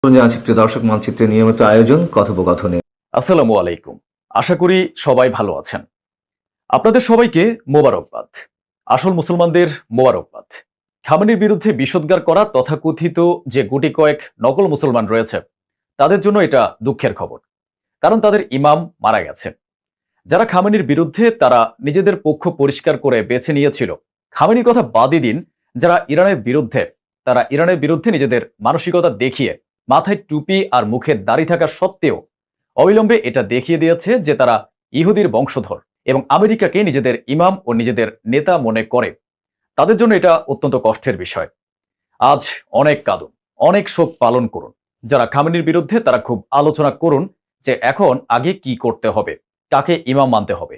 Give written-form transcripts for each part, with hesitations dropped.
প্রিয় দর্শক, মানচিত্রের নিয়মিত আয়োজন কথোপকথনে। আসসালামু আলাইকুম। আশা করি সবাই ভালো আছেন। আপনাদের সবাইকে মোবারকবাদ। আসল মুসলমানদের মোবারকবাদ। খামেনির বিরুদ্ধে বিষোদ্গার করা তথাকথিত যে গুটি কয়েক নকল মুসলমান রয়েছে তাদের জন্য এটা দুঃখের খবর, কারণ তাদের ইমাম মারা গেছে। যারা খামেনির বিরুদ্ধে তারা নিজেদের পক্ষ পরিষ্কার করে বেছে নিয়েছিল। খামেনির কথা বাদই দিন, যারা ইরানের বিরুদ্ধে তারা ইরানের বিরুদ্ধে নিজেদের মানসিকতা দেখিয়ে মাথায় টুপি আর মুখের দাড়ি থাকা সত্ত্বেও অবিলম্বে এটা দেখিয়ে দিয়েছে যে তারা ইহুদির বংশধর এবং আমেরিকাকে নিজেদের ইমাম ও নিজেদের নেতা মনে করে। তাদের জন্য এটা অত্যন্ত কষ্টের বিষয়। আজ অনেক কাঁদুন, অনেক শোক পালন করুন। যারা খামেনির বিরুদ্ধে তারা খুব আলোচনা করুন যে এখন আগে কি করতে হবে, কাকে ইমাম মানতে হবে।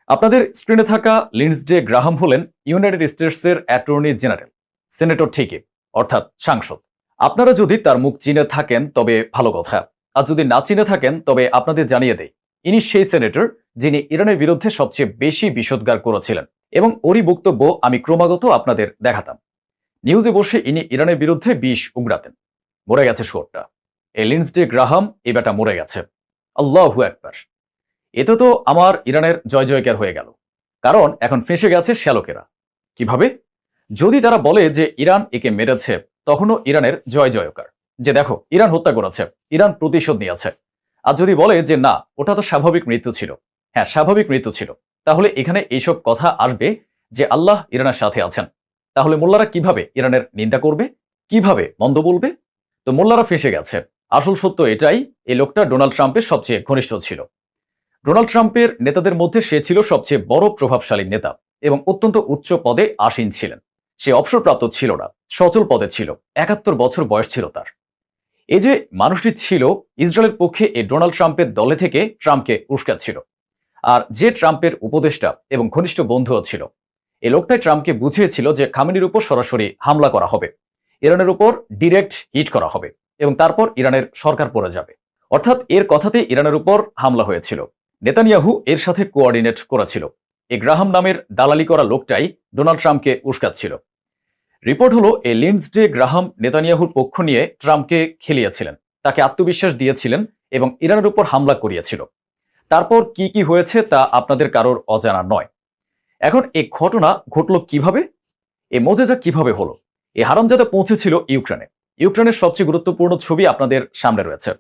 আপনাদের স্ক্রিনে থাকা লিন্ডসে গ্রাহাম হলেন ইউনাইটেড স্টেটসের অ্যাটর্নি জেনারেল, সেনেটর ঠিকই, অর্থাৎ সাংসদ। আপনারা যদি তার মুখ চিনে থাকেন তবে ভালো কথা, আর যদি না চিনে থাকেন তবে আপনাদের জানিয়ে দেই, ইনি সেই সেনেটর যিনি ইরানের বিরুদ্ধে সবচেয়ে বেশি বিষোদ্গার করেছিলেন এবং ওরই বক্তব্য আমি ক্রমাগত আপনাদের দেখাতাম। নিউজে বসে ইনি ইরানের বিরুদ্ধে বিষ উগড়াতেন। মরে গেছে শুয়োরটা, এই লিন্ডসে গ্রাহাম এই বেটা মরে গেছে। আল্লাহু আকবার। এতে তো আমার ইরানের জয় জয়কার হয়ে গেল, কারণ এখন ফেঁসে গেছে শ্যালকেরা। কিভাবে? যদি তারা বলে যে ইরান একে মেরেছে, তখনও ইরানের জয় জয়কার, যে দেখো ইরান হত্যা করেছে, ইরান প্রতিশোধ নিয়েছে। আর যদি বলে যে না, ওটা তো স্বাভাবিক মৃত্যু ছিল, হ্যাঁ স্বাভাবিক মৃত্যু ছিল, তাহলে এখানে এইসব কথা আসবে যে আল্লাহ ইরানের সাথে আছেন। তাহলে মোল্লারা কিভাবে ইরানের নিন্দা করবে, কিভাবে মন্দ বলবে? তো মোল্লারা ফেঁসে গেছে। আসল সত্য এটাই, এই লোকটা ডোনাল্ড ট্রাম্পের সবচেয়ে ঘনিষ্ঠ ছিল। ডোনাল্ড ট্রাম্পের নেতাদের মধ্যে সে ছিল সবচেয়ে বড় প্রভাবশালী নেতা এবং অত্যন্ত উচ্চ পদে আসীন ছিলেন। সে অবসরপ্রাপ্ত ছিল না, সচল পদে ছিল। ৭১ বছর বয়স ছিল তার। এই যে মানুষটি ছিল ইসরায়েলের পক্ষে এই ডোনাল্ড ট্রাম্পের দলে থেকে ট্রাম্পকে উস্কাচ্ছিল, আর যে ট্রাম্পের উপদেষ্টা এবং ঘনিষ্ঠ বন্ধুও ছিল। এই লোকটাই ট্রাম্পকে বুঝিয়েছিল যে খামেনির উপর সরাসরি হামলা করা হবে, ইরানের উপর ডিরেক্ট হিট করা হবে এবং তারপর ইরানের সরকার পড়ে যাবে। অর্থাৎ এর কথাতে ইরানের উপর হামলা হয়েছিল। নেতানিয়াহু এর সাথে কোঅর্ডিনেট করেছিল। এই গ্রাহাম নামের দালালি করা লোকটাই ডোনাল্ড ট্রাম্পকে উস্কাচ্ছিল। রিপোর্ট হলো এই লিন্ডসে গ্রাহাম নেতানিয়াহুর পক্ষ নিয়ে ট্রাম্পকে খেলিয়েছিলেন, তাকে আত্মবিশ্বাস দিয়েছিলেন এবং ইরানের উপর হামলা করিয়েছিল। তারপর কি কি হয়েছে তা আপনাদের কারোর অজানা নয়। এখন এই ঘটনা ঘটলো কিভাবে, এই মোজেজা কিভাবে হলো? এই হারামজাদা পৌঁছেছিল ইউক্রেনে। ইউক্রেনের সবচেয়ে গুরুত্বপূর্ণ ছবি আপনাদের সামনে রয়েছে।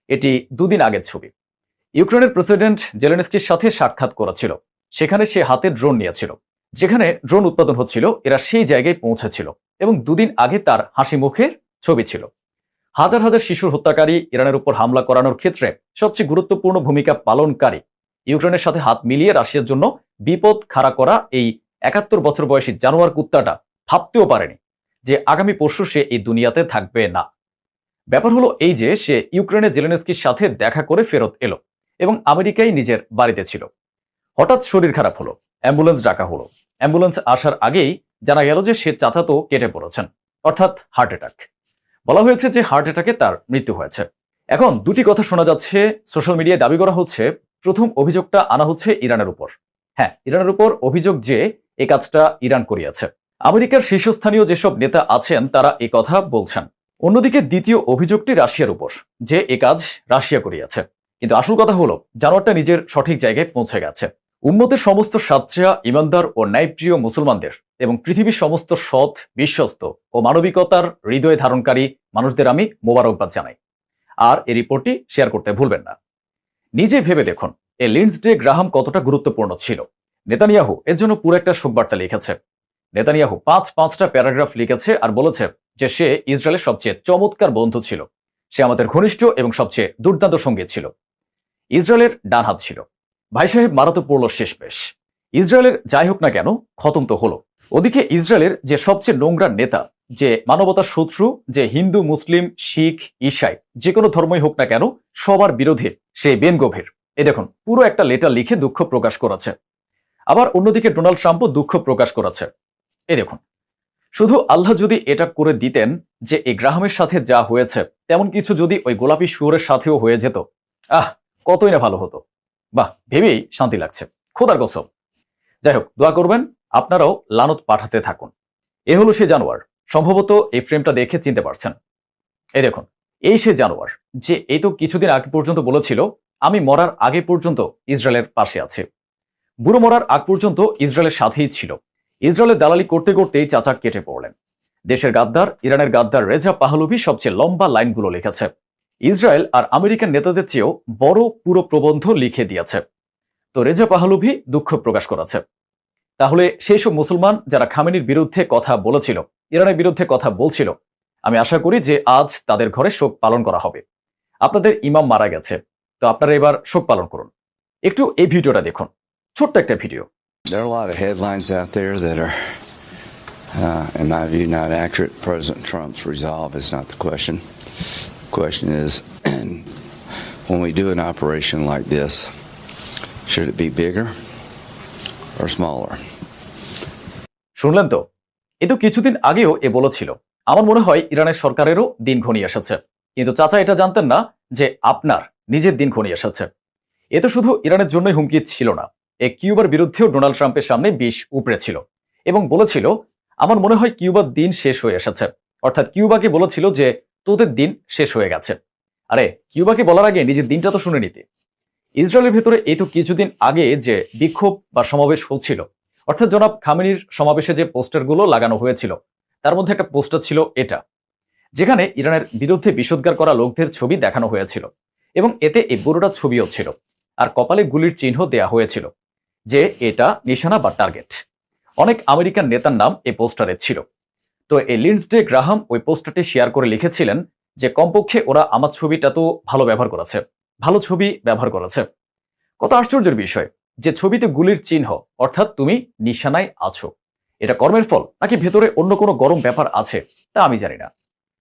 এটি দুদিন আগের ছবি। ইউক্রেনের প্রেসিডেন্ট জেলেনস্কির সাথে সাক্ষাৎ করেছিল। সেখানে সে হাতে ড্রোন নিয়েছিল। যেখানে ড্রোন উৎপাদন হচ্ছিল এরা সেই জায়গায় পৌঁছেছিল এবং দুদিন আগে তার হাসি মুখের ছবি ছিল। হাজার হাজার শিশুর হত্যাকারী ইরানের উপর হামলা করানোর ক্ষেত্রে সবচেয়ে গুরুত্বপূর্ণ ভূমিকা পালনকারী, ইউক্রেনের সাথে হাত মিলিয়ে রাশিয়ার জন্য বিপদ খাড়া করা এই ৭১ বছর বয়সী জানোয়ার কুত্তাটা ভাবতেও পারেনি যে আগামী পরশু সে এই দুনিয়াতে থাকবে না। ব্যাপার হলো এই যে সে ইউক্রেনে জেলেনস্কির সাথে দেখা করে ফেরত এলো এবং আমেরিকায় নিজের বাড়িতে ছিল। হঠাৎ শরীর খারাপ হলো, অ্যাম্বুলেন্স ডাকা হলো। অ্যাম্বুলেন্স আসার আগেই জানা গেল যে সে চাচাতো কেটে পড়েছেন, অর্থাৎ হার্ট অ্যাটাক। বলা হয়েছে যে হার্ট অ্যাটাকে তার মৃত্যু হয়েছে। এখন দুটি কথা শোনা যাচ্ছে, সোশ্যাল মিডিয়ায় দাবি করা হচ্ছে প্রথম অভিযোগটা আনা হচ্ছে ইরানের উপর। হ্যাঁ, ইরানের উপর অভিযোগ যে এই কাজটা ইরান করিয়েছে। আমেরিকার শীর্ষস্থানীয় যেসব নেতা আছেন তারা এই কথা বলছেন। অন্যদিকে দ্বিতীয় অভিযোগটি রাশিয়ার উপর, যে এ কাজ রাশিয়া করিয়েছে। কিন্তু আসল কথা হলো জানোয়ারটা নিজের সঠিক জায়গায় পৌঁছে গেছে। উম্মতের সমস্ত সাচ্চা, ইমানদার ও ন্যায়প্রিয় মুসলমানদের এবং পৃথিবীর সমস্ত সৎ, বিশ্বস্ত ও মানবিকতার হৃদয় ধারণকারী মানুষদের আমি মোবারকবাদ জানাই। আর এই রিপোর্টটি শেয়ার করতে ভুলবেন না। নিজে ভেবে দেখুন এই লিন্ডসে গ্রাহাম কতটা গুরুত্বপূর্ণ ছিল। নেতানিয়াহু এর জন্য পুরো একটা শোকবার্তা লিখেছে। নেতানিয়াহু পাঁচটা প্যারাগ্রাফ লিখেছে আর বলেছে যে সে ইসরায়েলের সবচেয়ে চমৎকার বন্ধু ছিল, সে আমাদের ঘনিষ্ঠ এবং সবচেয়ে দুর্দান্ত সঙ্গী ছিল, ইসরায়েলের ডান হাত ছিল। ভাই সাহেব মারা তো পড়ল শেষমেশ। ইসরায়েলের যাই হোক না কেন খতম তো হলো। ওদিকে ইসরায়েলের যে সবচেয়ে নোংরা নেতা, যে মানবতার শত্রু, যে হিন্দু, মুসলিম, শিখ, ঈসাই যে কোনো ধর্মই হোক না কেন সবার বিরোধী সেই বেন গভীর, এ দেখুন পুরো একটা লেটার লিখে দুঃখ প্রকাশ করেছে। আবার অন্যদিকে ডোনাল্ড ট্রাম্পও দুঃখ প্রকাশ করেছে। এই দেখুন, শুধু আল্লাহ যদি এটা করে দিতেন যে এই গ্রাহামের সাথে যা হয়েছে তেমন কিছু যদি ওই গোলাপি শুয়োরের সাথেও হয়ে যেত, আহ কতই না ভালো হতো। বাহ, ভেবেই শান্তি লাগছে, খোদার কসম। যাই হোক, দোয়া করবেন, আপনারাও লানত পাঠাতে থাকুন। এ হলো সে জানোয়ার। সম্ভবত এই ফ্রেমটা দেখে চিনতে পারছেন। এই দেখুন, এই সে জানোয়ার যে এই তো কিছুদিন আগে পর্যন্ত বলেছিল আমি মরার আগে পর্যন্ত ইসরায়েলের পাশে আছে। বুড়ো মরার আগ পর্যন্ত ইসরায়েলের সাথেই ছিল। ইসরায়েলের দালালি করতে করতেই চাচা কেটে পড়লেন। দেশের গাদ্দার, ইরানের গাদ্দার রেজা পাহলভি সবচেয়ে লম্বা লাইনগুলো লিখেছে। ইসরায়েল আর আমেরিকান নেতাদের চেয়েও বড় পুরো প্রবন্ধ লিখে দিয়েছে। তো রেজা পাহলভি দুঃখ প্রকাশ করেছে। তাহলে সেই সব মুসলমান যারা খামেনির বিরুদ্ধে কথা বলেছিল, ইরানের বিরুদ্ধে কথা বলছিল, আমি আশা করি যে আজ তাদের ঘরে শোক পালন করা হবে। আপনাদের ইমাম মারা গেছে, তো আপনারা এবার শোক পালন করুন। একটু এই ভিডিওটা দেখুন, ছোট্ট একটা video. There are a lot of headlines out there that are, in my view, not accurate. President Trump's resolve is not the question. The question is, when we do an operation like this, should it be bigger or smaller? শুনলেন তো, এ তো কিছুদিন আগেও এ বলেছিল। আমার মনে হয় ইরানের সরকারেরও দিন ঘনিয়ে এসেছে, কিন্তু চাচা এটা জানতেন না যে আপনার নিজের দিন ঘনিয়ে এসেছে। এ তো শুধু ইরানের জন্যই হুমকি ছিল না, এ কিউবার বিরুদ্ধেও ডোনাল্ড ট্রাম্পের সামনে বিষ উপড়েছিল এবং বলেছিল আমার মনে হয় কিউবার দিন শেষ হয়ে এসেছে। অর্থাৎ কিউবাকে বলেছিল যে তোদের দিন শেষ হয়ে গেছে। আরে কিউবাকে বলার আগে নিজের দিনটা তো শুনে নিতে। ইসরায়েলের ভেতরে এই তো কিছুদিন আগে যে বিক্ষোভ বা সমাবেশ হচ্ছিল, অর্থাৎ জনাব খামেনির সমাবেশে যে পোস্টারগুলো লাগানো হয়েছিল তার মধ্যে একটা পোস্টার ছিল এটা, যেখানে ইরানের বিরুদ্ধে বিষোদ্গার করা লোকদের ছবি দেখানো হয়েছিল এবং এতে এই বুড়োটা ছবিও ছিল আর কপালে গুলির চিহ্ন দেয়া হয়েছিল যে এটা নিশানা বা টার্গেট। অনেক আমেরিকান নেতার নাম এই পোস্টারে ছিল। তো এই লিন্ডসে গ্রাহাম ওই পোস্টারটি শেয়ার করে লিখেছিলেন যে কমপক্ষে ওরা আমার ছবিটা তো ভালো ব্যবহার করেছে, ভালো ছবি ব্যবহার করেছে। কত আশ্চর্যের বিষয় যে ছবিতে গুলির চিহ্ন, অর্থাৎ তুমি নিশানায় আছো। এটা কর্মের ফল নাকি ভেতরে অন্য কোনো গরম ব্যাপার আছে তা আমি জানি না,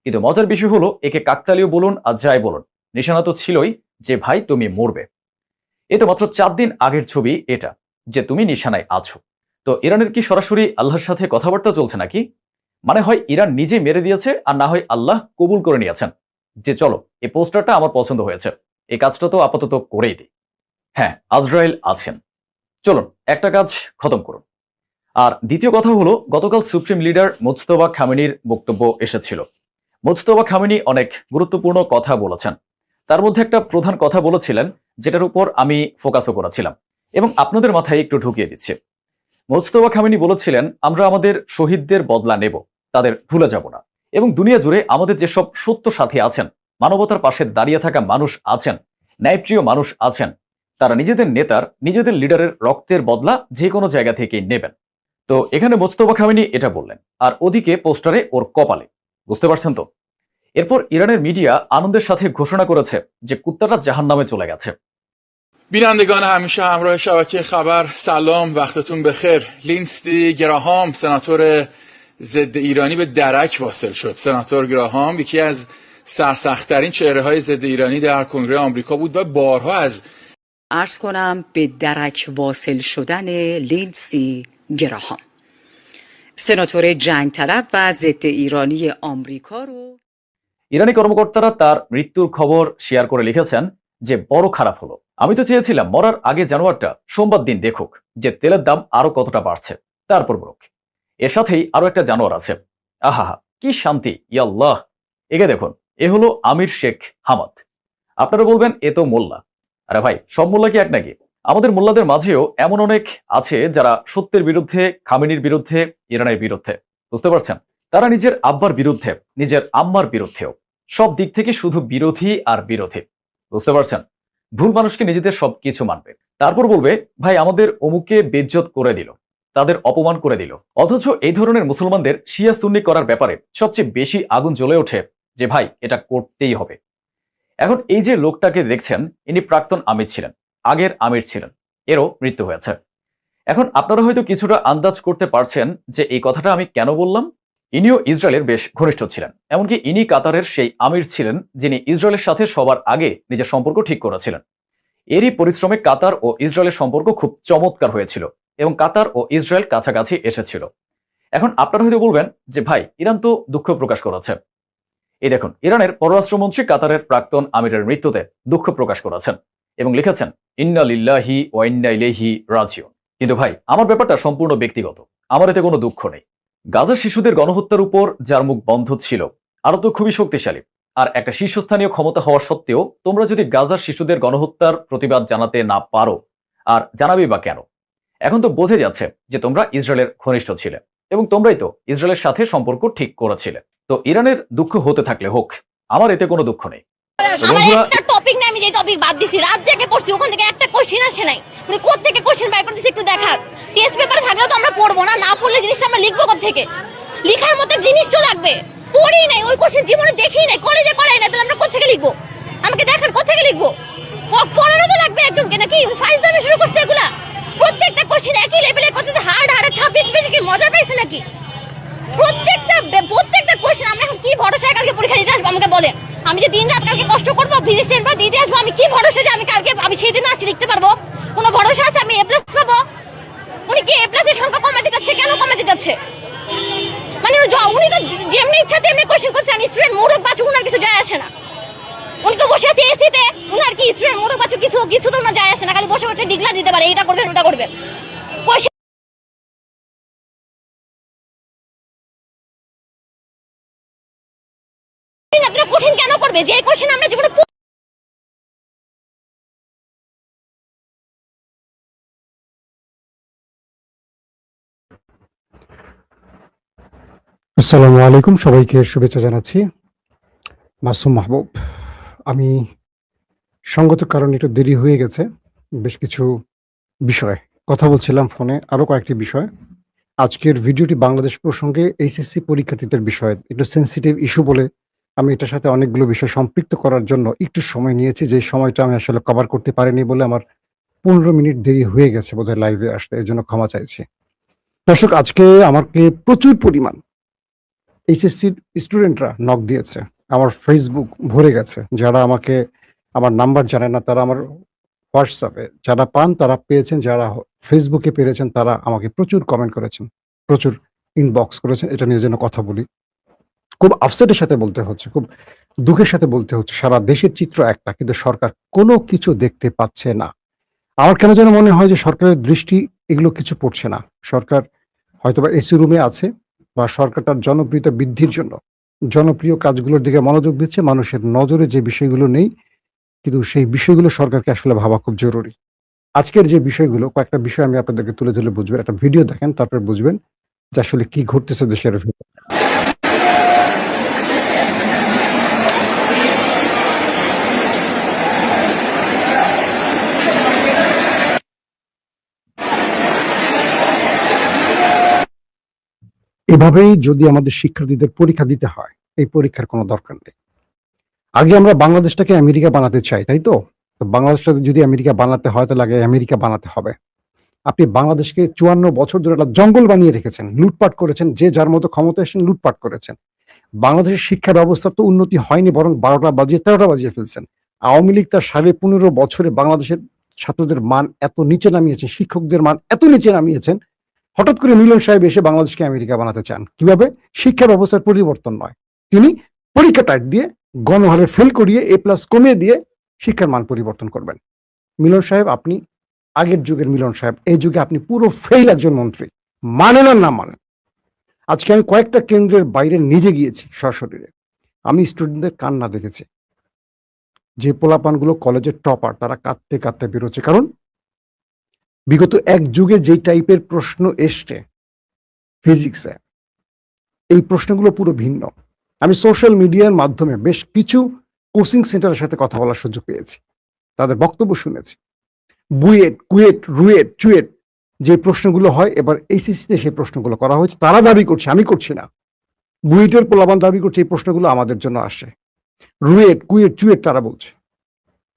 কিন্তু মজার বিষয় হলো একে কাকতালীয় বলুন আর যাই বলুন, নিশানা তো ছিলই যে ভাই তুমি মরবে। এ তো মাত্র 4 দিন আগের ছবি এটা, যে তুমি নিশানায় আছো। তো ইরানের কি সরাসরি আল্লাহর সাথে কথাবার্তা চলছে নাকি? মানে হয় ইরান নিজে মেরে দিয়েছে আর না হয় আল্লাহ কবুল করে নিয়েছেন যে চলো এই পোস্টারটা আমার পছন্দ হয়েছে, এই কাজটা তো আপাতত করেই দিই। হ্যাঁ, আজরায়েল আছেন, চলুন একটা কাজ খতম করুন। আর দ্বিতীয় কথা হলো, গতকাল সুপ্রিম লিডার মুজতবা খামেনির বক্তব্য এসেছিল। মুজতবা খামেনি অনেক গুরুত্বপূর্ণ কথা বলেছেন। তার মধ্যে একটা প্রধান কথা বলেছিলেন যেটার উপর আমি ফোকাসও করেছিলাম এবং আপনাদের মাথায় একটু ঢুকিয়ে দিচ্ছি। মুজতবা খামেনি বলেছিলেন আমরা আমাদের শহীদদের বদলা নেব, তাদের ভুলে যাব না, এবং দুনিয়া জুড়ে আমাদের যেসব সত্য সাথী আছেন, মানবতার পাশে দাঁড়িয়ে থাকা মানুষ আছেন, ন্যায়প্রিয় মানুষ আছেন, তারা নিজেদের নেতার, নিজেদের লিডারের রক্তের বদলা যে কোনো জায়গা থেকে নেবেন। তো এখানে মুজতবা খামেনি এটা বললেন, আর ওদিকে পোস্টারে ওর কপালে, বুঝতে পারছেন তো? এরপর ইরানের মিডিয়া আনন্দের সাথে ঘোষণা করেছে যে কুত্তাটা জাহান্নামে চলে গেছে। بینندگان همیشه همراه شبکه خبر، سلام، وقتتون بخیر. لینستی گراهام سناتور ضد ایرانی به درک واصل شد. سناتور گراهام یکی از سرسخت‌ترین چهره‌های ضد ایرانی در کنگره آمریکا بود و بارها از عرض کنم به درک واصل شدن لیندسی گراهام، سناتور جنگ طلب و ضد ایرانی آمریکا رو ইরানি কর্মকর্তারা তার মৃত্যুর খবর শেয়ার করে লিখেছেন যে বড় খারাপ হলো। আমি তো চেয়েছিলাম মরার আগে জানোয়ারটা সোমবার দিন দেখুক যে তেলের দাম আরো কতটা বাড়ছে, তারপর মরুক। এর সাথেই আরো একটা জানোয়ার আছে। আহা কি শান্তি, ইয়াল্লাহ। একে দেখুন, এ হলো আমির শেখ হামাদ। আপনারা বলবেন এ তো মোল্লা। আরে ভাই, সব মোল্লা কি এক নাকি? আমাদের মোল্লাদের মাঝেও এমন অনেক আছে যারা সত্যের বিরুদ্ধে, খামেনির বিরুদ্ধে, ইরানের বিরুদ্ধে, বুঝতে পারছেন? তারা নিজের আব্বার বিরুদ্ধে, নিজের আম্মার বিরুদ্ধেও, সব দিক থেকে শুধু বিরোধী আর বিরোধী, বুঝতে পারছেন? ভুল মানুষকে নিজেদের সবকিছু মানবে, তারপর বলবে ভাই আমাদের অমুকে বেজ্জত করে দিল, তাদের অপমান করে দিল। অথচ এই ধরনের মুসলমানদের শিয়া সুন্নি করার ব্যাপারে সবচেয়ে বেশি আগুন জ্বলে ওঠে যে ভাই এটা করতেই হবে। এখন এই যে লোকটাকে দেখছেন, ইনি প্রাক্তন আমির ছিলেন, আগের আমির ছিলেন, এরও মৃত্যু হয়েছে। এখন আপনারা হয়তো কিছুটা আন্দাজ করতে পারছেন যে এই কথাটা আমি কেন বললাম। ইনিও ইসরায়েলের বেশ ঘনিষ্ঠ ছিলেন, এমনকি ইনি কাতারের সেই আমির ছিলেন যিনি ইসরায়েলের সাথে সবার আগে নিজের সম্পর্ক ঠিক করেছিলেন। এরই পরিশ্রমে কাতার ও ইসরায়েলের সম্পর্ক খুব চমৎকার হয়েছিল এবং কাতার ও ইসরায়েল কাছাকাছি এসেছিল। এখন আপনারা হয়তো বলবেন যে ভাই ইরান তো দুঃখ প্রকাশ করেছে। এই দেখুন, ইরানের পররাষ্ট্রমন্ত্রী কাতারের প্রাক্তন আমিরের মৃত্যুতে দুঃখ প্রকাশ করেছেন এবং লিখেছেন ইন্না লিল্লাহি ওয়া ইন্না ইলাইহি রাজিউন। কিন্তু ভাই আমার ব্যাপারটা সম্পূর্ণ ব্যক্তিগত, আমার এতে কোনো দুঃখ নেই। গাজার শিশুদের গণহত্যার উপর যার মুখ বন্ধ ছিল, আরো তো খুবই শক্তিশালী, আর একটা শীর্ষস্থানীয় ক্ষমতা হওয়া সত্ত্বেও তোমরা যদি গাজার শিশুদের গণহত্যার প্রতিবাদ জানাতে না পারো, আর জানাবে বা কেন? এখন তো বোঝা যাচ্ছে যে তোমরা ইসরায়েলের ঘনিষ্ঠ ছিলে এবং তোমরাই তো ইসরায়েলের সাথে সম্পর্ক ঠিক করেছিলে। তো ইরানের দুঃখ হতে থাকলে হোক, আমার এতে কোনো দুঃখ নেই। তো আমার বন্ধুরা, একটা টপিক না, আমি যে টপিক বাদ দিছি, রাত জেগে পড়ছি, ওখান থেকে একটা কোশ্চেন আসে নাই। উনি কোথা থেকে কোশ্চেন বের করতেছে একটু দেখাক। টেস্ট পেপারে থাকলেও তো আমরা পড়বো না, না পড়লে জিনিসটা আমরা লিখবো কোথা থেকে? লিখার মতো জিনিস তো লাগবে। পড়ি নাই, ওই কোশ্চেন জীবনে দেখি নাই, কলেজে পড়াই না, তাহলে আমরা কোথা থেকে লিখবো? আমাকে দেখান কোথা থেকে লিখবো? পড়ানো তো লাগবে একজনকে, নাকি ফাইজ দামে শুরু করছে এগুলা? প্রত্যেকটা কোশ্চেন একই লেভেলে, কত হার্ড হার্ড 26 পেজে কি মজা পাইছে নাকি? প্রত্যেকটা কোশ্চেন আমরা এখন কি ভরসায় কালকে পরীক্ষা দিতে আসবো আমাকে বলেন? আমি যে দিন রাত কালকে কষ্ট করবো, প্রেজেন্ট বা দিতে আসবো, আমি কি ভরসা যে আমি সেই দিন আসছি লিখতে পারবো? কোনো ভরসা আছে আমি A+ পাবো? উনি কি A+ এর সংখ্যা কমাতে যাচ্ছে? কেন কমাতে যাচ্ছে? মানে উনি তো যেমনি ইচ্ছা তেমনি কোশ্চেন করছে, আমি স্টুডেন্ট মোড়ক বাঁচুক ওনার কিছু যায় আসে না। উনি তো বসে আছে এসিতে, ওনার কি স্টুডেন্ট মোড়ক বাঁচুক কিছু তো ওনার যায় আসে না, খালি বসে বসে ডিক্লার দিতে পারে এটা করবেন ওটা করবেন। কঠিন কেন করবে? যে কোশ্চেন আমরা জীবনে আসসালামু আলাইকুম, সবাইকে শুভেচ্ছা জানাচ্ছি। মাসুম মাহবুব। আমি সঙ্গত কারণে একটু দেরি হয়ে গেছে। বেশ কিছু বিষয় কথা বলছিলাম ফোনে, আরো কয়েকটি বিষয়। আজকের ভিডিওটি বাংলাদেশ প্রসঙ্গে এইচএসসি পরীক্ষার্থীদের বিষয়ে একটু সেনসিটিভ ইস্যু বলে আমি এটার সাথে অনেকগুলো বিষয় সম্পৃক্ত করার জন্য একটু সময় নিয়েছি, যে সময়টা আমি আসলে কভার করতে পারিনি বলে আমার 15 মিনিট দেরি হয়ে গেছে বোধহয় লাইভে আসতে, এর জন্য ক্ষমা চাইছি। দর্শক, আজকে আমাকে প্রচুর পরিমাণ এইচএসসির স্টুডেন্টরা নক দিয়েছে, আমার ফেসবুক ভরে গেছে। যারা আমাকে আমার নাম্বার জানে না তারা আমার হোয়াটসঅ্যাপে যারা পান তারা পেয়েছেন, যারা ফেসবুকে পেরেছেন তারা আমাকে প্রচুর কমেন্ট করেছেন, প্রচুর ইনবক্স করেছেন। এটা নিয়ে যেন কথা বলি, খুব আপসেটের সাথে বলতে হচ্ছে, খুব দুঃখের সাথে বলতে হচ্ছে। সারা দেশের চিত্র একটা, কিন্তু সরকার কোনো কিছু দেখতে পাচ্ছে না। আমার কেন যেন মনে হয় যে সরকারের দৃষ্টি এগুলো কিছু পড়ছে না। সরকার হয়তোবা এসি রুমে আছে, বা সরকার তার জনপ্রিয়তা বৃদ্ধির জন্য জনপ্রিয় কাজগুলোর দিকে মনোযোগ দিচ্ছে। মানুষের নজরে যে বিষয়গুলো নেই, কিন্তু সেই বিষয়গুলো সরকারকে আসলে ভাবা খুব জরুরি। আজকের যে বিষয়গুলো, কয়েকটা বিষয় আমি আপনাদেরকে তুলে ধরে বুঝবেন। একটা ভিডিও দেখেন, তারপর বুঝবেন যে আসলে কি ঘটতেছে দেশের ভিতরে। এভাবেই যদি আমাদের শিক্ষার্থীদের পরীক্ষা দিতে হয়, এই পরীক্ষার কোনো দরকার নেই। আগে আমরা বাংলাদেশটাকে আমেরিকা বানাতে চাই, তাই তো? বাংলাদেশটাকে যদি আমেরিকা বানাতে হয় তাহলে আগে আমেরিকা বানাতে হবে। আপনি বাংলাদেশকে 54 বছর ধরে একটা জঙ্গল বানিয়ে রেখেছেন, লুটপাট করেছেন, যে যার মতো ক্ষমতা এসেছেন লুটপাট করেছেন। বাংলাদেশের শিক্ষা ব্যবস্থার তো উন্নতি হয়নি, বরং 12টা বাজিয়ে 13টা বাজিয়ে ফেলছেন। আওয়ামী লীগ তার 15.5 বছরে বাংলাদেশের ছাত্রদের মান এত নিচে নামিয়েছেন, শিক্ষকদের মান এত নিচে নামিয়েছেন। হঠাৎ করে মিলন সাহেব এসে বাংলাদেশকে আমেরিকা বানাতে চান। কিভাবে? শিক্ষা ব্যবস্থার পরিবর্তন নয়, তিনি পরীক্ষা টাইট দিয়ে গণহারে ফেল করিয়ে A+ কমিয়ে দিয়ে শিক্ষার মান পরিবর্তন করবেন। মিলন সাহেব, আপনি আগের যুগের মিলন সাহেব, এই যুগে আপনি পুরো ফেল একজন মন্ত্রী, মানেন আর না মানেন। আজকে আমি কয়েকটা কেন্দ্রের বাইরে নিজে গিয়েছি সশরীরে, আমি স্টুডেন্টদের কান্না দেখেছি। যে পোলাপানগুলো কলেজের টপার তারা কাঁদতে কাঁদতে বেরোচ্ছে, কারণ বিগত এক যুগে যে টাইপের প্রশ্ন এসছে ফিজিক্সে, এই প্রশ্নগুলো পুরো ভিন্ন। আমি সোশ্যাল মিডিয়ার মাধ্যমে বেশ কিছু কোচিং সেন্টারের সাথে কথা বলার সুযোগ পেয়েছি, তাদের বক্তব্য শুনেছি। বুয়েট, কুয়েট, রুয়েট, চুয়েট যে প্রশ্নগুলো হয়, এবার এইচএসসিতে সেই প্রশ্নগুলো করা হয়েছে। তারা দাবি করছে, আমি করছি না। বুয়েটের পোলাপান দাবি করছে এই প্রশ্নগুলো আমাদের জন্য আসে। রুয়েট, কুয়েট, চুয়েট তারা বলছে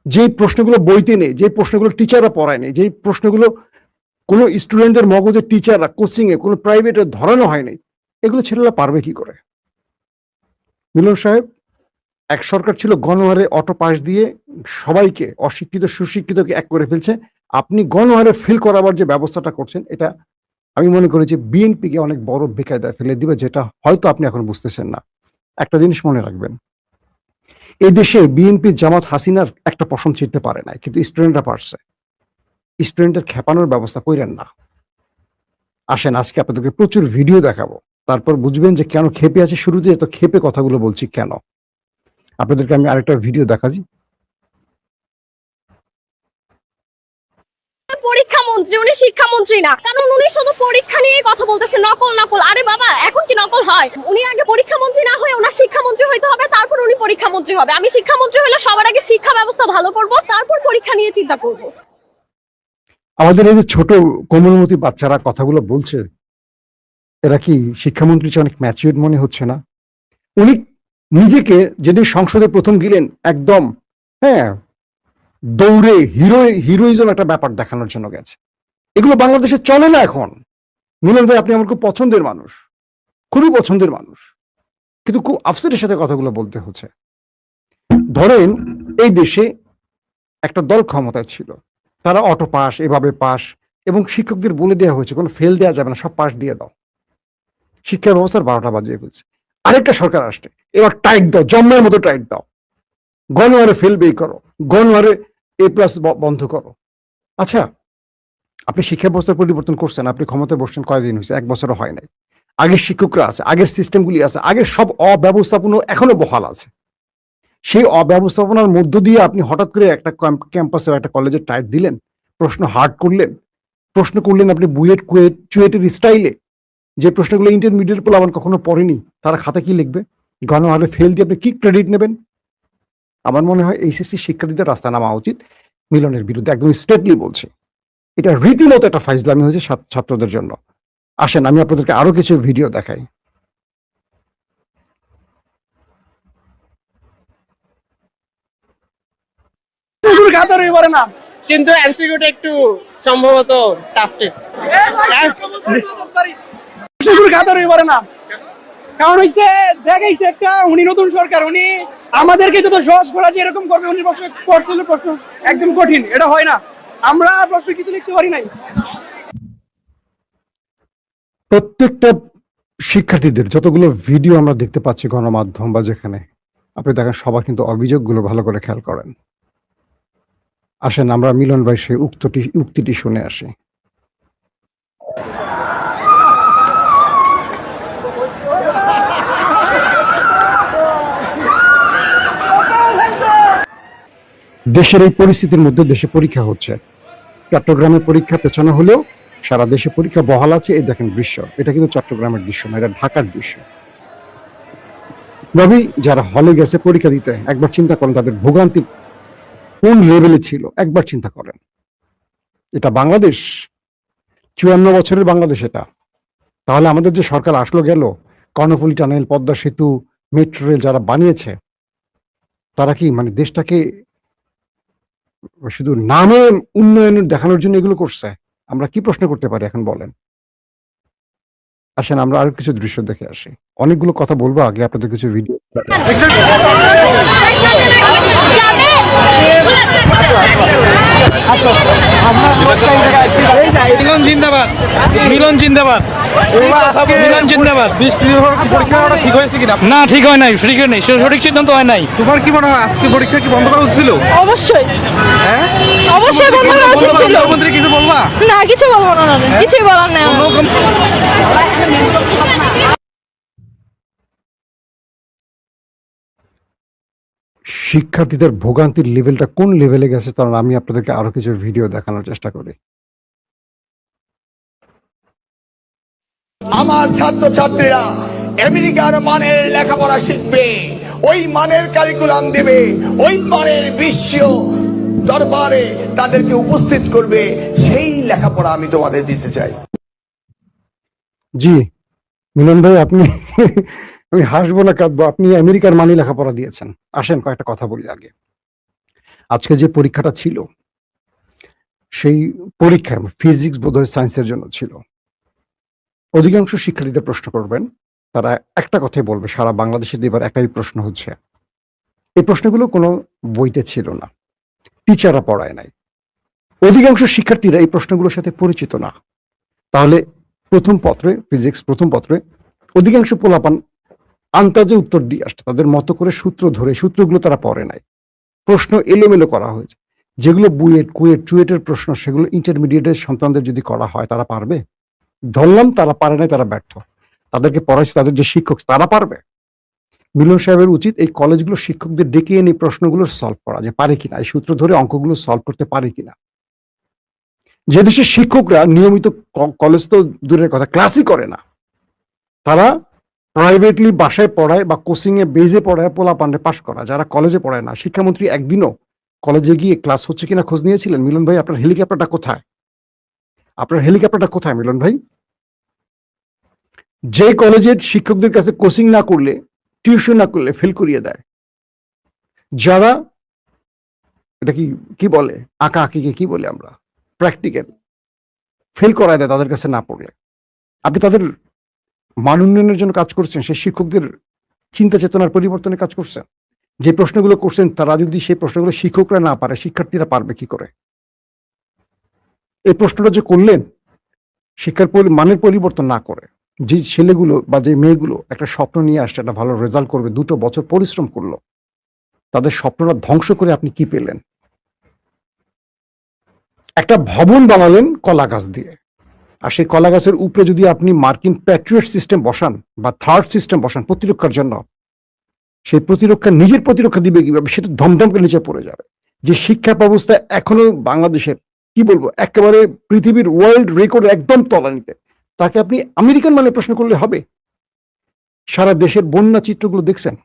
যে প্রশ্নগুলো বইতে নেই, যে প্রশ্নগুলো টিচাররা পড়ায়নি, যে প্রশ্নগুলো কোনো স্টুডেন্টদের মগজের টিচাররা কোচিংয়ে কোনো প্রাইভেটে ধরানো হয়নি, এগুলো ছেলেরা পারবে কি করে? মিলন সাহেব, এক সরকার ছিল গণহারে অটো পাস দিয়ে সবাইকে, অশিক্ষিত সুশিক্ষিতকে এক করে ফেলছে। আপনি গণহারে ফেল করাবার যে ব্যবস্থাটা করছেন, এটা আমি মনে করি যে বিএনপিকে অনেক বড় বেকায়দায় ফেলে দিবে, যেটা হয়তো আপনি এখন বুঝতেছেন না। একটা জিনিস মনে রাখবেন, এই দেশে বিএনপি জামাত হাসিনার একটা পশম ছিঁড়তে পারে নাই, কিন্তু স্টুডেন্টরা পারছে। স্টুডেন্টের খেপানোর ব্যবস্থা কইরেন না। আসেন আজকে আপনাদেরকে প্রচুর ভিডিও দেখাবো, তারপর বুঝবেন যে কেন খেপে আছে। শুরুতে এত খেপে কথাগুলো বলছি কেন। আপনাদেরকে আমি আরেকটা ভিডিও দেখাচ্ছি। পরীক্ষা মন্ত্রী, উনি শিক্ষামন্ত্রী না, কারণ উনি শুধু পরীক্ষা নিয়ে কথা বলতেছে, নকল নকল। আরে বাবা, এখন কি নকল হয়? উনি আগে পরীক্ষা মন্ত্রী না হয়ে ওনার শিক্ষামন্ত্রী হইতে হবে, তারপর উনি পরীক্ষা মন্ত্রী হবে। আমি শিক্ষামন্ত্রী হলে সবার আগে শিক্ষা ব্যবস্থা ভালো করব, তারপর পরীক্ষা নিয়ে চিন্তা করব। আমাদের এই যে ছোট কোমলমতি বাচ্চারা কথাগুলো বলছে, এরা কি শিক্ষামন্ত্রী চেয়ে অনেক ম্যাচিউরড মনে হচ্ছে না? উনি নিজেকে যেদিন সংসদে প্রথম গেলেন একদম হ্যাঁ দৌড়ে হিরোইজম একটা ব্যাপার দেখানোর জন্য গেছে। এগুলো বাংলাদেশে চলে না এখন। মিলন ভাই, আপনি আমার খুব পছন্দের মানুষ, খুবই পছন্দের মানুষ, কিন্তু খুব আফসোসের সাথে কথাগুলো বলতে হচ্ছে। ধরেন এই দেশে একটা দল ক্ষমতায় ছিল, তারা অটো পাস, এভাবে পাস, এবং শিক্ষকদের বলে দেওয়া হয়েছে কোনো ফেল দেওয়া যাবে না, সব পাস দিয়ে দাও। শিক্ষা ব্যবস্থার 12টা বাজিয়ে ফেলছে। আরেকটা সরকার আসছে, এবার টাইট দাও, জম্মের মতো টাইট দাও, গণহারে ফেল বেই করো, গণহারে A+ বন্ধ করো। আচ্ছা, আপনি শিক্ষা ব্যবস্থার পরিবর্তন করছেন, আপনি ক্ষমতায় বসছেন কয়দিন হয়েছে? 1 বছরও হয় নাই। আগের শিক্ষকরা আছে, আগের সিস্টেমগুলি আছে, আগের সব অব্যবস্থাপনা এখনো বহাল আছে। সেই অব্যবস্থাপনার মধ্য দিয়ে আপনি হঠাৎ করে একটা ক্যাম্পাসে একটা কলেজে টাইট দিলেন, প্রশ্ন হার্ড করলেন, প্রশ্ন করলেন আপনি বুয়েট কুয়েট চুয়েটের স্টাইলে, যে প্রশ্নগুলো ইন্টারমিডিয়েট পোলাপান কখনো পড়েনি, তারা খাতা কি লিখবে? গণহারে ফেল দিয়ে আপনি কি ক্রেডিট নেবেন? আমার মনে হয় এইচএসসি শিক্ষার্থীদের রাস্তা নামা উচিত মিলনের বিরুদ্ধে, একদম স্ট্রেটলি বলছি। এটা রীতিমতো একটা ফাইজলামি হয়েছে ছাত্রদের জন্য। আসেন আমি আপনাদেরকে আরো কিছু ভিডিও দেখাই। খাতারই পারে না, কিন্তু এমসিকিউটা একটু সম্ভবত টাফটে। খাতারই পারে না, কারণ হইছে দেখাইছে একটা উনি নতুন সরকার, উনি আমাদেরকে যত সহজ করা যে এরকম করবে, উনি প্রশ্ন করছিল, প্রশ্ন একদম কঠিন, এটা হয় না। আমরা প্রশ্ন কিছু লিখতে পারি নাই। প্রত্যেকটা শিক্ষার্থীদের যতগুলো ভিডিও আমরা দেখতে পাচ্ছি গণমাধ্যম বা যেখানে, আপনি দেখেন সবার কিন্তু অভিযোগগুলো ভালো করে খেয়াল করেন। আসেন আমরা মিলন ভাই সেই উক্তিটি শুনে আসি। দেশের এই পরিস্থিতির মধ্যে দেশে পরীক্ষা হচ্ছে, চট্টগ্রামে পরীক্ষা পেছানো হলেও সারা দেশে পরীক্ষা বহাল আছে। এই দেখেন দৃশ্য, এটা কিন্তু চট্টগ্রামের দৃশ্য না, এটা ঢাকার দৃশ্য। রবি যারা হলে গেছে পরীক্ষা দিতে, একবার চিন্তা করেন তাদের ভোগান্তি কোন লেভেলে ছিল, একবার চিন্তা করেন। এটা বাংলাদেশ, 54 বছরের বাংলাদেশ এটা। তাহলে আমাদের যে সরকার আসলো গেল, কর্ণফুলী টানেল, পদ্মা সেতু, মেট্রো রেল যারা বানিয়েছে, তারা কি মানে দেশটাকে শুধু নামে উন্নয়নের দেখানোর জন্য এগুলো করছে? আমরা কি প্রশ্ন করতে পারি এখন বলেন? আসেন আমরা আরো কিছু দৃশ্য দেখে আসি। অনেকগুলো কথা বলবো, আগে আপনাদের কিছু ভিডিও। মিলন জিন্দাবাদ, মিলন জিন্দাবাদ, মিলন জিন্দাবাদ। পরীক্ষা ঠিক হয়েছে কিনা? না, ঠিক হয় নাই, সঠিক হয় নাই, সঠিক সিদ্ধান্ত হয় নাই। তোমার কি মনে হয় আজকে পরীক্ষা কি বন্ধ করা উচিত ছিল? অবশ্যই, হ্যাঁ, অবশ্যই বন্ধ করা উচিত ছিল। মুখ্যমন্ত্রী কিছু বলবা? না, কিছু বলবো না, কিছুই বলার নেই। শিক্ষার্থীদের ভোগান্তির লেভেলটা কোন লেভেলে গেছে, কারণ আমি আপনাদেরকে আরো কিছু ভিডিও দেখানোর চেষ্টা করি। আমার ছাত্রছাত্রীরা আমেরিকার মানের লেখাপড়া শিখবে, ওই মানের কারিকুলাম দেবে, ওই মানের বিশ্ব দরবারে তাদেরকে উপস্থিত করবে, সেই লেখাপড়া আমি তোমাদের দিতে চাই। জি মিলন ভাই, আপনি আমি হাসবো না কাঁদবো, আপনি আমেরিকার মানে লেখাপড়া দিয়েছেন। আসেন কয়েকটা কথা বলি আগে। আজকে যে পরীক্ষাটা ছিল, সেই পরীক্ষা ফিজিক্স বোধহয় সায়েন্সের জন্য ছিল। অধিকাংশ শিক্ষার্থীদের প্রশ্ন করবেন, তারা একটা কথাই বলবে, সারা বাংলাদেশে এবার একটাই প্রশ্ন হচ্ছে, এই প্রশ্নগুলো কোনো বইতে ছিল না, টিচাররা পড়ায় নাই, অধিকাংশ শিক্ষার্থীরা এই প্রশ্নগুলোর সাথে পরিচিত না। তাহলে প্রথম পত্রে, ফিজিক্স প্রথম পত্রে অধিকাংশ পোলাপান আন্তাজে উত্তর দিয়ে আসছে, তাদের মতো করে সূত্র ধরে, সূত্রগুলো তারা পড়ে নাই, প্রশ্ন এলোমেলো করা হয়েছে। যেগুলো বুয়েট কুয়েট চুয়েটের প্রশ্ন, সেগুলো ইন্টারমিডিয়েটের সন্তানদের যদি করা হয় তারা পারবে? ধরলাম তারা পারে নাই, তারা ব্যর্থ, তাদেরকে পড়াইছে তাদের যে শিক্ষক, তারা পারবে? মিলন সাহেবের উচিত এই কলেজগুলো শিক্ষকদের ডেকে এনে প্রশ্নগুলো সলভ করা, যে পারে কিনা, এই সূত্র ধরে অঙ্কগুলো সলভ করতে পারে কিনা। যে দেশের শিক্ষকরা নিয়মিত কলেজ তো দূরের কথা, ক্লাসই করে না, তারা প্রাইভেটলি বাসায় পড়ায় বা কোচিং এ বেজে পড়ায় পোলা পান্ডে পাশ করা, যারা কলেজে পড়ায় না। শিক্ষামন্ত্রী একদিনও কলেজে গিয়ে ক্লাস হচ্ছে কিনা খোঁজ নিয়েছিলেন? মিলন ভাই, আপনার হেলিকপ্টারটা কোথায়? আপনার হেলিকপ্টারটা কোথায় মিলন ভাই? যে কলেজের শিক্ষকদের কাছে কোচিং না করলে, টিউশন না করলে ফেল করিয়ে দেয়, যারা এটা কি বলে, আঁকা আঁকিকে কি বলে আমরা, প্র্যাকটিক্যাল ফেল করায় দেয় তাদের কাছে না পড়লে। আপনি তাদের মান উন্নয়নের জন্য কাজ করছেন, সেই শিক্ষকদের চিন্তা চেতনার পরিবর্তনে কাজ করছেন। যে প্রশ্নগুলো করছেন, তারা যদি সেই প্রশ্নগুলো শিক্ষকরা না পারে, শিক্ষার্থীরা পারবে কি করে? এই প্রশ্নটা যে করলেন, শিক্ষার মানের পরিবর্তন না করে, যে ছেলেগুলো বা যে মেয়েগুলো একটা স্বপ্ন নিয়ে আসছে, একটা ভালো রেজাল্ট করবে, 2 বছর পরিশ্রম করলো, তাদের স্বপ্নটা ধ্বংস করে আপনি কি পেলেন? একটা ভবন বানালেন কলা গাছ দিয়ে, আর সেই কলা গাছের উপরে যদি আপনি মার্কিন প্যাট্রিয়ট সিস্টেম বসান বা থার্ড সিস্টেম বসান প্রতিরক্ষার জন্য, সেই প্রতিরক্ষা নিজের প্রতিরক্ষা দিবে কিভাবে? সেটা ধমধম করে নিচে পড়ে যাবে। যে শিক্ষা ব্যবস্থা এখনো বাংলাদেশের, কি বলবো, একেবারে পৃথিবীর ওয়ার্ল্ড রেকর্ড একদম তলানিতে, তাকে আপনি আমেরিকান মানে প্রশ্ন করলে হবে? সারা দেশের বন্যা চিত্রগুলো দেখছেন,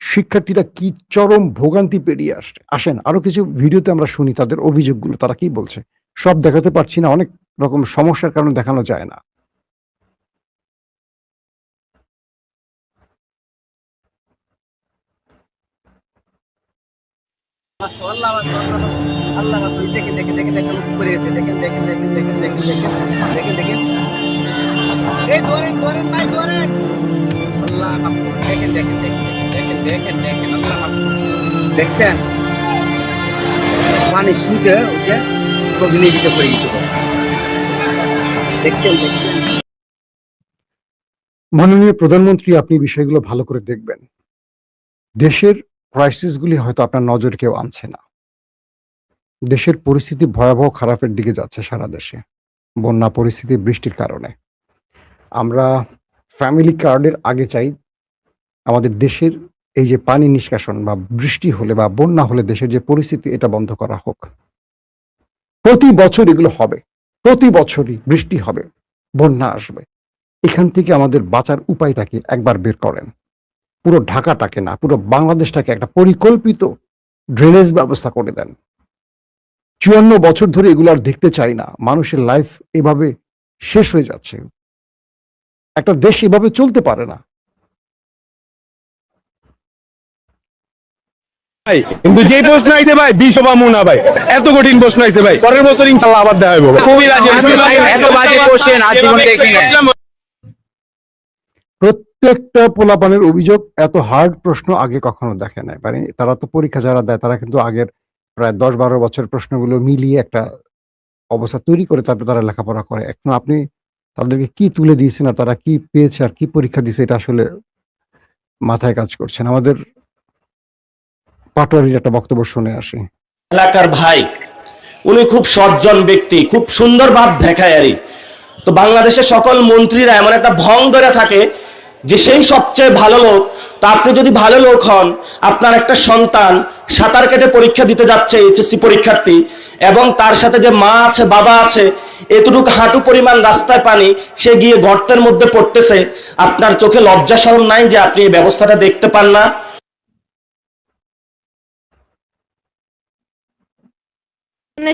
শিক্ষার্থীরা কি চরম ভোগান্তি পেরিয়ে আসেন। আরো কিছু ভিডিওতে আমরা শুনি তাদের অভিযোগগুলো, তারা কি বলছে। সব দেখাতে পারছি না, অনেক রকম সমস্যার কারণে দেখানো যায় না। দেখছেন পানি শুনতে প্রতিনিধিত্ব করে গেছিল, দেখছেন। মাননীয় প্রধানমন্ত্রী, আপনি বিষয়গুলো ভালো করে দেখবেন। দেশের ক্রাইসিসগুলি হয়তো আপনার নজর কেউ আনছে না। দেশের পরিস্থিতি ভয়াবহ খারাপের দিকে যাচ্ছে সারা দেশে, বন্যা পরিস্থিতি, বৃষ্টির কারণে। আমরা ফ্যামিলি কার্ডের আগে চাই আমাদের দেশের এই যে পানি নিষ্কাশন বা বৃষ্টি হলে বা বন্যা হলে দেশের যে পরিস্থিতি, এটা বন্ধ করা হোক। প্রতি বছর এগুলো হবে, প্রতি বছরই বৃষ্টি হবে, বন্যা আসবে। এখান থেকে আমাদের বাঁচার উপায়টাকে একবার বের করেন। পুরো ঢাকাটাকে না, পুরো বাংলাদেশটাকে একটা পরিকল্পিত ড্রেনেজ ব্যবস্থা করে দেন। 54 বছর ধরে এগুলো আর দেখতে চাই না। মানুষের লাইফ এভাবে শেষ হয়ে যাচ্ছে, একটা দেশ এভাবে চলতে পারে না। ভাই কিন্তু যে প্রশ্ন আইছে ভাই, 20 বা মুনা ভাই, এত কঠিন প্রশ্ন আইছে ভাই, পরের বছর ইনশাআল্লাহ আবার দেখা হবে। খুবই বাজে, এত বাজে কোশ্চেন আজ জীবনে দেখি না। প্রত্যেকটা পোলাপানের অভিযোগ, এত হার্ড প্রশ্ন আগে কখনো দেখে নাই। মানে তারা তো পরীক্ষা যারা দেয়, তারা কিন্তু আগের প্রায় 10-12 বছর প্রশ্নগুলো মিলিয়ে একটা অবস্থা তৈরি করে তারপর তারা লেখাপড়া করে। এখন আপনি তাদেরকে কি তুলে দিয়েছেন আর তারা কি পেয়েছে আর কি পরীক্ষা দিয়েছে, এটা আসলে মাথায় কাজ করছে না। আমাদের পাটোয়ারির একটা বক্তব্য শুনে আসি। এলাকার ভাই, উনি খুব সজ্জন ব্যক্তি, খুব সুন্দর ভাব দেখায় আরই। তো বাংলাদেশের সকল মন্ত্রীরা এমন একটা ভং ধরে থাকে যে সেই সবচেয়ে ভালো লোক। তো আপনি যদি ভালো লোক হন, আপনার একটা সন্তান সাঁতার কেটে পরীক্ষা দিতে যাচ্ছে, এইচএসসি পরীক্ষার্থী, এবং তার সাথে যে মা আছে, বাবা আছে, এতটুকু হাঁটু পরিমাণ রাস্তায় পানি, সে গিয়ে গর্তের মধ্যে পড়তেছে, আপনার চোখে লজ্জা শরম নাই যে আপনি এই ব্যবস্থাটা দেখতে পান না?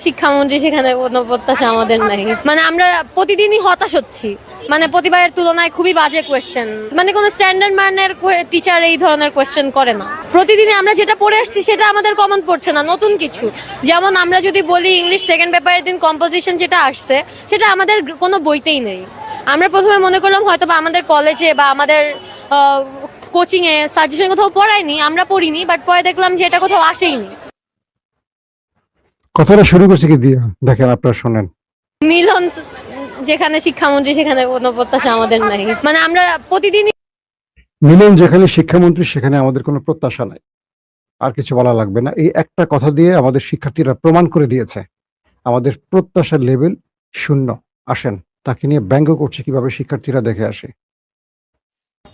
শিক্ষামন্ত্রী, সেখানে কোনো প্রত্যাশা আমাদের নাই। মানে আমরা প্রতিদিনই হতাশ হচ্ছি, মানে প্রতিবারের তুলনায় খুবই বাজে কোয়েশ্চেন, মানে কোনো স্ট্যান্ডার্ড মানের টিচার এই ধরনের কোয়েশ্চেন করে না। প্রতিদিনই আমরা যেটা পড়ে আসছি সেটা আমাদের কমন পড়ছে না, নতুন কিছু। যেমন আমরা যদি বলি ইংলিশ সেকেন্ড পেপারের দিন কম্পোজিশন যেটা আসছে, সেটা আমাদের কোনো বইতেই নেই। আমরা প্রথমে মনে করলাম হয়তো বা আমাদের কলেজে বা আমাদের কোচিং এ সাজেশন কোথাও পড়ায়নি, আমরা পড়িনি, বাট পরে দেখলাম যে এটা কোথাও আসেইনি। কথাটা শুরু করছে কি দিয়ে, দেখেন আপনারা শোনেন। মিলন যেখানে শিক্ষামন্ত্রী, সেখানে কোনো প্রত্যাশা আমাদের নাই। মানে আমরা প্রতিদিন মিলন যেখানে শিক্ষামন্ত্রী, সেখানে আমাদের কোনো প্রত্যাশা নাই। আর কিছু বলা লাগবে না। এই একটা কথা দিয়ে আমাদের শিক্ষার্থীরা প্রমাণ করে দিয়েছে আমাদের প্রত্যাশার লেভেল 0। আসেন তাকে নিয়ে ব্যঙ্গ করছে কিভাবে শিক্ষার্থীরা দেখে আসে।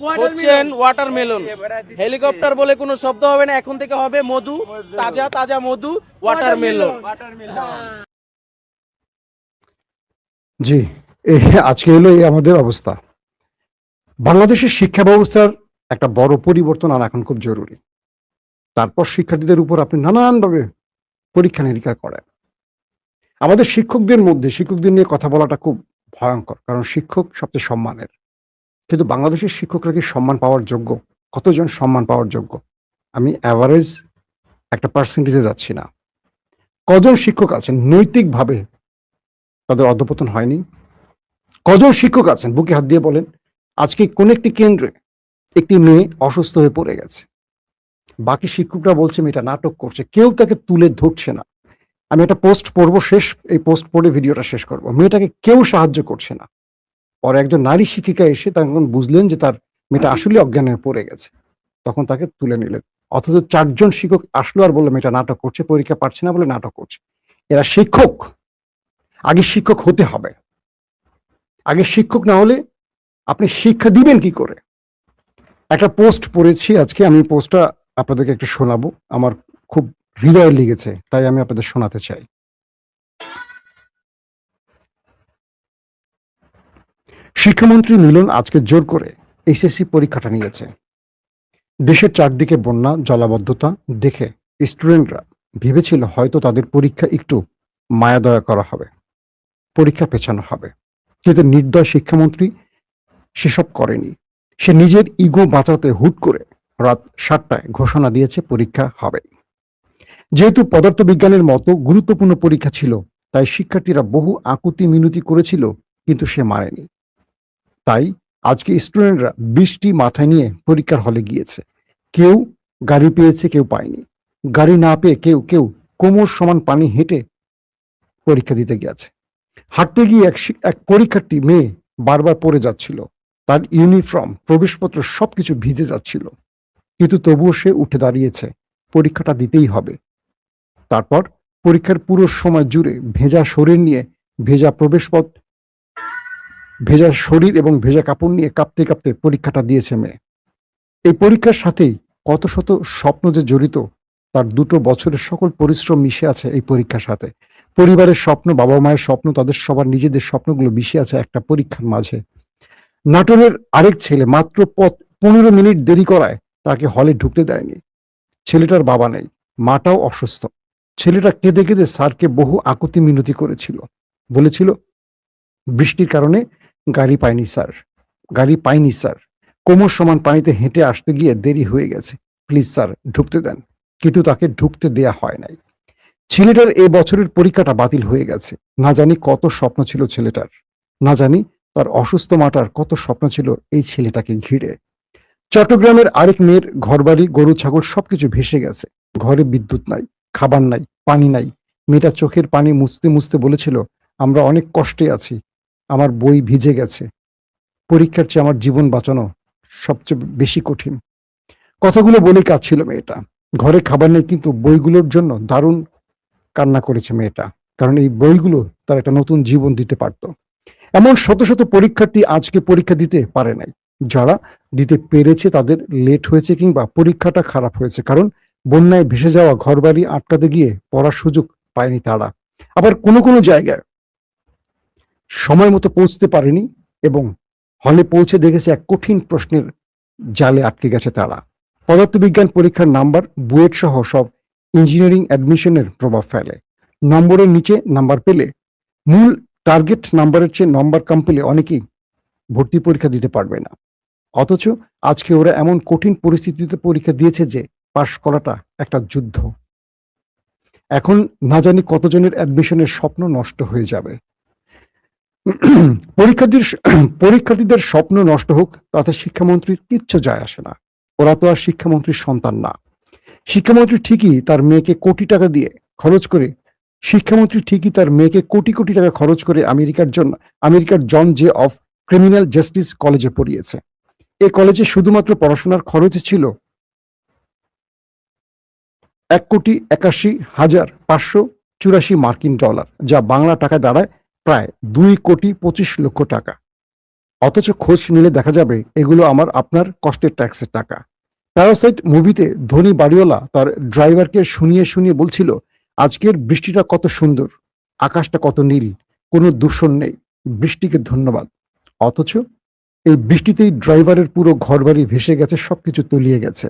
হচ্ছেন ওয়াটারমেলন। হেলিকপ্টার বলে কোনো শব্দ হবে না, এখন থেকে হবে মধু, তাজা তাজা মধু, ওয়াটারমেলন। জি, আজকে হলো এই আমাদের অবস্থা। বাংলাদেশের শিক্ষা ব্যবস্থার একটা বড় পরিবর্তন আনা এখন খুব জরুরি। তারপর শিক্ষার্থীদের উপর আপনি নানানভাবে পরীক্ষা নিরীক্ষা করেন। আমাদের শিক্ষকদের নিয়ে কথা বলাটা খুব ভয়ঙ্কর, কারণ শিক্ষক সবচেয়ে সম্মানের। কিন্তু বাংলাদেশের শিক্ষকরা কি সম্মান পাওয়ার যোগ্য? কতজন সম্মান পাওয়ার যোগ্য? আমি অ্যাভারেজ একটা পার্সেন্টেজে যাচ্ছি না। কজন শিক্ষক আছেন নৈতিকভাবে তাদের অধঃপতন হয়নি? কজন শিক্ষক আছেন বুকে হাত দিয়ে বলেন আজকে কোন একটি কেন্দ্রে একটি মেয়ে অসুস্থ হয়ে পড়ে গেছে, বাকি শিক্ষকরা বলছে মেয়েটা নাটক করছে, কেউ তাকে তুলে ধরছে না। আমি একটা পোস্ট পড়বো, এই পোস্ট পড়ে ভিডিওটা শেষ করব। মেয়েটাকে কেউ সাহায্য করছে না। পরে একজন নারী শিক্ষিকা এসে তখন বুঝলেন যে তার মেয়েটা আসলে অজ্ঞান হয়ে পড়ে গেছে, তখন তাকে তুলে নিলেন। অথচ 4 জন শিক্ষক আসলো আর বললো মেয়েটা নাটক করছে, পরীক্ষা পারছে না বলে নাটক করছে। এরা শিক্ষক? আগে শিক্ষক হতে হবে। আগে শিক্ষক না হলে আপনি শিক্ষা দিবেন কি করে? একটা পোস্ট পড়েছি আজকে, আমি পোস্টটা আপনাদেরকে একটু শোনাবো, আমার খুব হৃদয়ে লেগেছে, তাই আমি আপনাদের শোনাতে চাই। শিক্ষামন্ত্রী মিলন আজকে জোর করে এসএসসি পরীক্ষাটা নিয়েছে। দেশের চারদিকে বন্যা, জলাবদ্ধতা দেখে স্টুডেন্টরা ভেবেছিল হয়তো তাদের পরীক্ষা একটু মায়া দয়া করা হবে, পরীক্ষা পেছানো হবে। কিন্তু নির্দয় শিক্ষামন্ত্রী সেসব করেনি। সে নিজের ইগো বাঁচাতে হুট করে রাত 7টায় ঘোষণা দিয়েছে পরীক্ষা হবে। যেহেতু পদার্থবিজ্ঞানের মতো গুরুত্বপূর্ণ পরীক্ষা ছিল, তাই শিক্ষার্থীরা বহু আকুতি মিনতি করেছিল, কিন্তু সে মানেনি। তাই আজকে স্টুডেন্টরা বৃষ্টি মাথায় নিয়ে পরীক্ষার হলে গিয়েছে। কেউ গাড়ি পেয়েছে, কেউ পায়নি। গাড়ি না পেয়ে কেউ কোমর সমান পানি হেঁটে পরীক্ষা দিতে গিয়েছে। হাঁটতে গিয়ে এক পরীক্ষার্থী মেয়ে বারবার পড়ে যাচ্ছিল, তার ইউনিফর্ম, প্রবেশপত্র সবকিছু ভিজে যাচ্ছিল, কিন্তু তবুও সে উঠে দাঁড়িয়েছে, পরীক্ষাটা দিতেই হবে। তারপর পরীক্ষার পুরো সময় জুড়ে ভেজা শরীর নিয়ে, ভেজা শরীর এবং ভেজা কাপড় নিয়ে কাঁপতে কাঁপতে পরীক্ষাটা দিয়েছে মেয়ে। এই পরীক্ষার সাথেই কত শত স্বপ্ন যে জড়িত, তার 2 বছরের সকল পরিশ্রম মিশে আছে এই পরীক্ষার সাথে। পরিবারের স্বপ্ন, বাবা মায়ের স্বপ্ন, তাদের সবার নিজেদের স্বপ্নগুলো মিশে আছে একটা পরীক্ষার মাঝে। নাটোরের আরেক ছেলে মাত্র 15 মিনিট দেরি করায় তাকে হলে ঢুকতে দেয়নি। ছেলেটার বাবা নেই, মাটাও অসুস্থ। ছেলেটা কেঁদে কেঁদে স্যারকে বহু আকুতি মিনতি করেছিল, বলেছিল বৃষ্টির কারণে গাড়ি পাইনি স্যার, কোমর সমান পানিতে হেঁটে আসতে গিয়ে দেরি হয়ে গেছে, প্লিজ স্যার ঢুকতে দেন। কিন্তু তাকে ঢুকতে দেয়া হয় নাই। ছেলেটার এ বছরের পরীক্ষাটা বাতিল হয়ে গেছে। না জানি কত স্বপ্ন ছিল ছেলেটার, না জানি তার অসুস্থ মাটার কত স্বপ্ন ছিল এই ছেলেটাকে ঘিরে। চট্টগ্রামের আরেক মেয়ের ঘরবাড়ি, গরু ছাগল সবকিছু ভেসে গেছে। ঘরে বিদ্যুৎ নাই, খাবার নাই, পানি নাই। মেয়েটা চোখের পানি মুছতে মুছতে বলেছিল আমরা অনেক কষ্টে আছি, আমার বই ভিজে গেছে, পরীক্ষার চেয়ে আমার জীবন বাঁচানো সবচেয়ে বেশি কঠিন। কথাগুলো বলে কাঁদছিল মেয়েটা। ঘরে খাবার নেই, কিন্তু বইগুলোর জন্য দারুণ কান্না করেছে মেয়েটা, কারণ এই বইগুলো তার একটা নতুন জীবন দিতে পারত। এমন শত শত পরীক্ষার্থী আজকে পরীক্ষা দিতে পারে নাই। যারা দিতে পেরেছে তাদের লেট হয়েছে কিংবা পরীক্ষাটা খারাপ হয়েছে, কারণ বন্যায় ভেসে যাওয়া ঘরবাড়ি আটকাতে গিয়ে পড়ার সুযোগ পায়নি তারা। আবার কোনো জায়গায় সময় মতো পৌঁছতে পারেনি এবং হলে পৌঁছে দেখেছে এক কঠিন প্রশ্নের জালে আটকে গেছে তারা। পদার্থবিজ্ঞান পরীক্ষার নাম্বার বুয়েট সহ সব ইঞ্জিনিয়ারিং অ্যাডমিশনের প্রভাব ফেলে। নম্বরের নিচে নাম্বার পেলে, মূল টার্গেট নাম্বারের চেয়ে নম্বর কম পেলে অনেকেই ভর্তি পরীক্ষা দিতে পারবে না। অথচ আজকে ওরা এমন কঠিন পরিস্থিতিতে পরীক্ষা দিয়েছে যে পাশ করাটা একটা যুদ্ধ। এখন না জানি কতজনের অ্যাডমিশনের স্বপ্ন নষ্ট হয়ে যাবে। পরীক্ষার্থীদের স্বপ্ন নষ্ট হোক, তাতে শিক্ষামন্ত্রীর কিচ্ছু যায় আসে না। ওরা তো আর শিক্ষামন্ত্রীর সন্তান না। শিক্ষামন্ত্রী ঠিকই তার মেয়েকে কোটি টাকা খরচ করে আমেরিকার John Jay of Criminal Justice কলেজে পড়িয়েছে। এই কলেজে শুধুমাত্র পড়াশোনার খরচ ছিল $1,81,584 মার্কিন ডলার, যা বাংলা টাকায় দাঁড়ায় প্রায় $2,25,00,000 টাকা। অথচ খোঁজ নিলে দেখা যাবে এগুলো আপনার কষ্টের ট্যাক্সের টাকা। প্যারাসাইট মুভিতে ধনী বাড়িওয়ালা তার ড্রাইভারকে শুনিয়ে শুনিয়ে বলছিল, আজকের বৃষ্টিটা কত সুন্দর, আকাশটা কত নীল, কোনো দূষণ নেই, বৃষ্টিকে ধন্যবাদ। অথচ এই বৃষ্টিতেই ড্রাইভারের পুরো ঘরবাড়ি ভেসে গেছে, সবকিছু তলিয়ে গেছে।